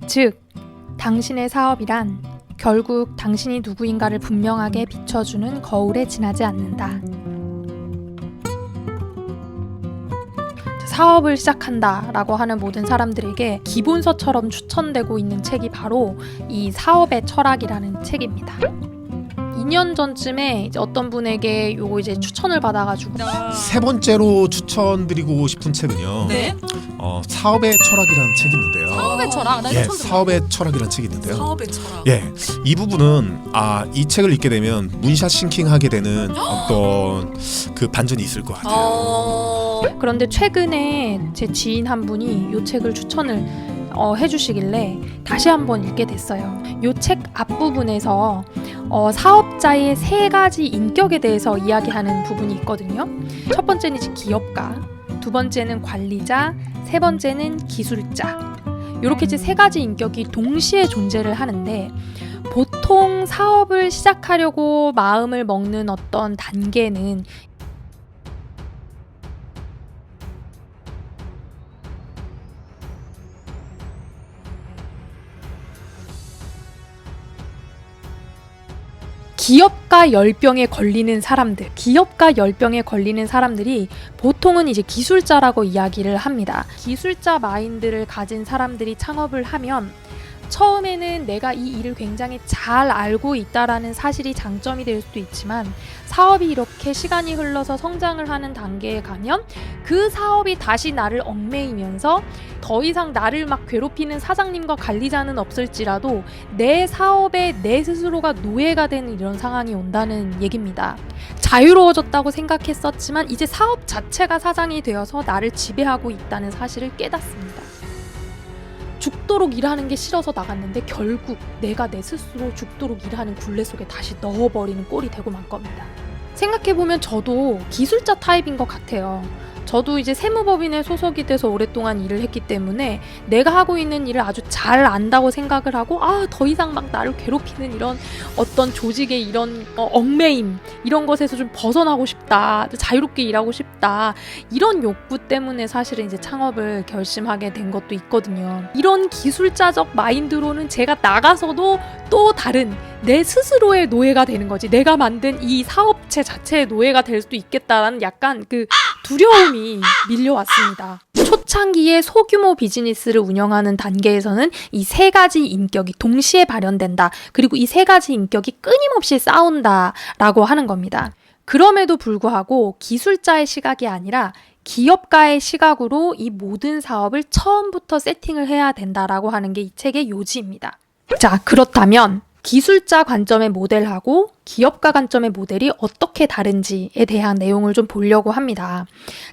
즉, 당신의 사업이란 결국 당신이 누구인가를 분명하게 비춰주는 거울에 지나지 않는다. 사업을 시작한다 라고 하는 모든 사람들에게 기본서처럼 추천되고 있는 책이 바로 이 사업의 철학이라는 책입니다. 2년 전쯤에 이제 어떤 분에게 요거 이제 추천을 받아가지고 세 번째로 추천드리고 싶은 책은요. 네? 사업의 철학이라는 책이 있는데요. 사업의 철학? 나 이거 처음 들어봐. 사업의 철학이라는 책이 있는데요. 사업의 철학. 이 부분은 이 책을 읽게 되면 문샷 싱킹하게 되는 어떤 그 반전이 있을 것 같아요. 그런데 최근에 제 지인 한 분이 이 책을 추천을 해주시길래 다시 한번 읽게 됐어요. 이 책 앞부분에서 사업자의 3가지 인격에 대해서 이야기하는 부분이 있거든요. 첫 번째는 이제 기업가, 두 번째는 관리자, 세 번째는 기술자. 이렇게 이제 3가지 인격이 동시에 존재를 하는데 보통 사업을 시작하려고 마음을 먹는 어떤 단계는 기업가 열병에 걸리는 사람들이 보통은 이제 기술자라고 이야기를 합니다. 기술자 마인드를 가진 사람들이 창업을 하면 처음에는 내가 이 일을 굉장히 잘 알고 있다라는 사실이 장점이 될 수도 있지만 사업이 이렇게 시간이 흘러서 성장을 하는 단계에 가면 그 사업이 다시 나를 얽매이면서 더 이상 나를 막 괴롭히는 사장님과 관리자는 없을지라도 내 사업에 내 스스로가 노예가 되는 이런 상황이 온다는 얘기입니다. 자유로워졌다고 생각했었지만 이제 사업 자체가 사장이 되어서 나를 지배하고 있다는 사실을 깨닫습니다. 죽도록 일하는 게 싫어서 나갔는데 결국 내가 내 스스로 죽도록 일하는 굴레 속에 다시 넣어버리는 꼴이 되고 말 겁니다. 생각해보면 저도 기술자 타입인 것 같아요. 저도 이제 세무법인에 소속이 돼서 오랫동안 일을 했기 때문에 내가 하고 있는 일을 아주 잘 안다고 생각을 하고 더 이상 막 나를 괴롭히는 이런 어떤 조직의 이런 얽매임 이런 것에서 좀 벗어나고 싶다, 자유롭게 일하고 싶다 이런 욕구 때문에 사실은 이제 창업을 결심하게 된 것도 있거든요. 이런 기술자적 마인드로는 제가 나가서도 또 다른 내 스스로의 노예가 되는 거지, 내가 만든 이 사업체 자체의 노예가 될 수도 있겠다라는 약간 그 두려움이 밀려왔습니다. 초창기에 소규모 비즈니스를 운영하는 단계에서는 이 3가지 인격이 동시에 발현된다. 그리고 이 3가지 인격이 끊임없이 싸운다라고 하는 겁니다. 그럼에도 불구하고 기술자의 시각이 아니라 기업가의 시각으로 이 모든 사업을 처음부터 세팅을 해야 된다라고 하는 게 이 책의 요지입니다. 자, 그렇다면 기술자 관점의 모델하고 기업가 관점의 모델이 어떻게 다른지에 대한 내용을 좀 보려고 합니다.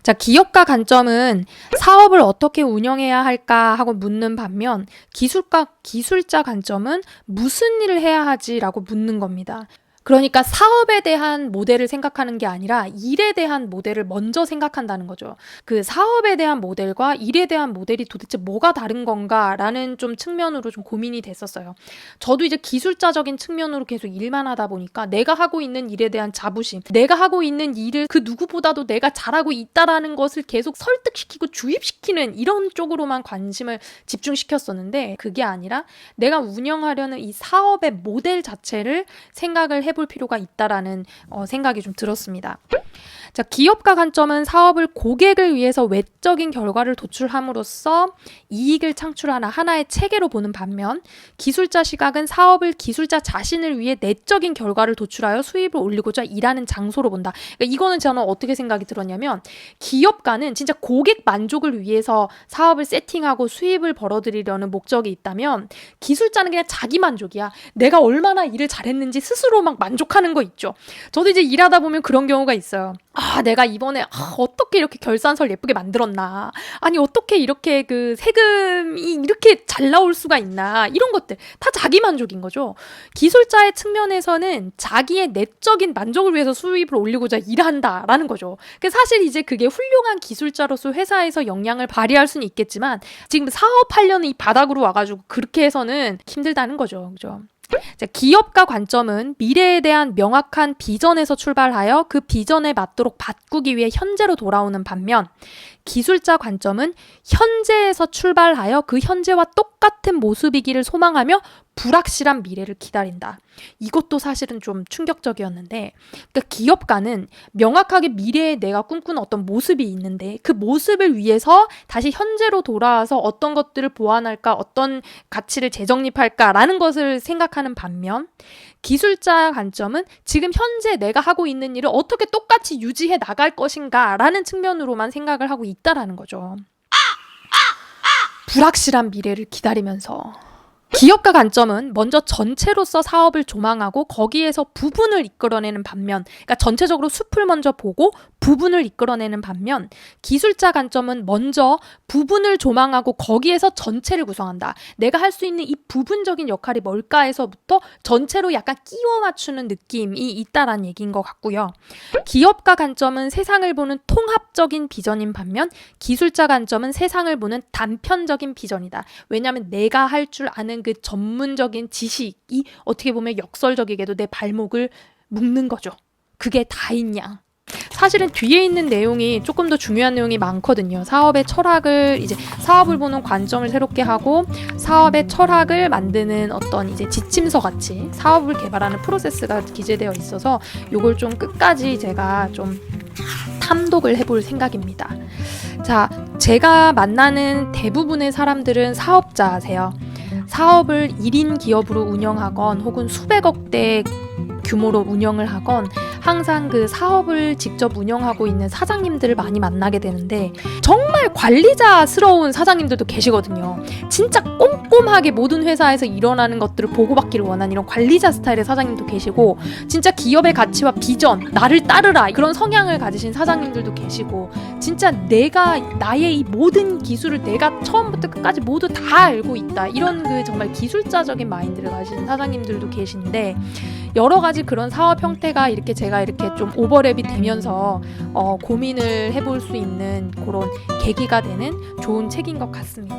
자, 기업가 관점은 사업을 어떻게 운영해야 할까 하고 묻는 반면 기술자 관점은 무슨 일을 해야 하지라고 묻는 겁니다. 그러니까 사업에 대한 모델을 생각하는 게 아니라 일에 대한 모델을 먼저 생각한다는 거죠. 그 사업에 대한 모델과 일에 대한 모델이 도대체 뭐가 다른 건가라는 좀 측면으로 좀 고민이 됐었어요. 저도 이제 기술자적인 측면으로 계속 일만 하다 보니까 내가 하고 있는 일에 대한 자부심, 내가 하고 있는 일을 그 누구보다도 내가 잘하고 있다라는 것을 계속 설득시키고 주입시키는 이런 쪽으로만 관심을 집중시켰었는데 그게 아니라 내가 운영하려는 이 사업의 모델 자체를 생각을 해볼 필요가 있다라는 생각이 좀 들었습니다. 자, 기업가 관점은 사업을 고객을 위해서 외적인 결과를 도출함으로써 이익을 창출하는 하나의 체계로 보는 반면 기술자 시각은 사업을 기술자 자신을 위해 내적인 결과를 도출하여 수입을 올리고자 일하는 장소로 본다. 그러니까 이거는 저는 어떻게 생각이 들었냐면 기업가는 진짜 고객 만족을 위해서 사업을 세팅하고 수입을 벌어들이려는 목적이 있다면 기술자는 그냥 자기 만족이야. 내가 얼마나 일을 잘했는지 스스로 막 만족하는 거 있죠. 저도 이제 일하다 보면 그런 경우가 있어요. 내가 이번에 어떻게 이렇게 결산서를 예쁘게 만들었나, 아니 어떻게 이렇게 그 세금이 이렇게 잘 나올 수가 있나, 이런 것들 다 자기 만족인 거죠. 기술자의 측면에서는 자기의 내적인 만족을 위해서 수입을 올리고자 일한다라는 거죠. 사실 이제 그게 훌륭한 기술자로서 회사에서 역량을 발휘할 수는 있겠지만 지금 사업하려는 이 바닥으로 와가지고 그렇게 해서는 힘들다는 거죠. 그죠? 자, 기업가 관점은 미래에 대한 명확한 비전에서 출발하여 그 비전에 맞도록 바꾸기 위해 현재로 돌아오는 반면 기술자 관점은 현재에서 출발하여 그 현재와 똑같은 모습이기를 소망하며 불확실한 미래를 기다린다. 이것도 사실은 좀 충격적이었는데, 그러니까 기업가는 명확하게 미래에 내가 꿈꾸는 어떤 모습이 있는데 그 모습을 위해서 다시 현재로 돌아와서 어떤 것들을 보완할까, 어떤 가치를 재정립할까라는 것을 생각하는 반면 기술자 관점은 지금 현재 내가 하고 있는 일을 어떻게 똑같이 유지해 나갈 것인가 라는 측면으로만 생각을 하고 있다라는 거죠. 불확실한 미래를 기다리면서 기업가 관점은 먼저 전체로서 사업을 조망하고 거기에서 부분을 이끌어내는 반면, 그러니까 전체적으로 숲을 먼저 보고 부분을 이끌어내는 반면 기술자 관점은 먼저 부분을 조망하고 거기에서 전체를 구성한다. 내가 할 수 있는 이 부분적인 역할이 뭘까에서부터 전체로 약간 끼워 맞추는 느낌이 있다라는 얘기인 것 같고요. 기업가 관점은 세상을 보는 통합적인 비전인 반면 기술자 관점은 세상을 보는 단편적인 비전이다. 왜냐하면 내가 할 줄 아는 그 전문적인 지식이 어떻게 보면 역설적이게도 내 발목을 묶는 거죠. 그게 다 있냐? 사실은 뒤에 있는 내용이 조금 더 중요한 내용이 많거든요. 사업의 철학을 이제 사업을 보는 관점을 새롭게 하고 사업의 철학을 만드는 어떤 이제 지침서 같이 사업을 개발하는 프로세스가 기재되어 있어서 요걸 좀 끝까지 제가 좀 탐독을 해볼 생각입니다. 자, 제가 만나는 대부분의 사람들은 사업자세요. 사업을 1인 기업으로 운영하건 혹은 수백억대 규모로 운영을 하건 항상 그 사업을 직접 운영하고 있는 사장님들을 많이 만나게 되는데 정말 관리자스러운 사장님들도 계시거든요. 진짜 꼼꼼하게 모든 회사에서 일어나는 것들을 보고받기를 원하는 이런 관리자 스타일의 사장님도 계시고 진짜 기업의 가치와 비전, 나를 따르라 그런 성향을 가지신 사장님들도 계시고 진짜 내가 나의 이 모든 기술을 내가 처음부터 끝까지 모두 다 알고 있다 이런 그 정말 기술자적인 마인드를 가지신 사장님들도 계신데 여러 가지 그런 사업 형태가 이렇게 제가 이렇게 좀 오버랩이 되면서 고민을 해볼 수 있는 그런 계기가 되는 좋은 책인 것 같습니다.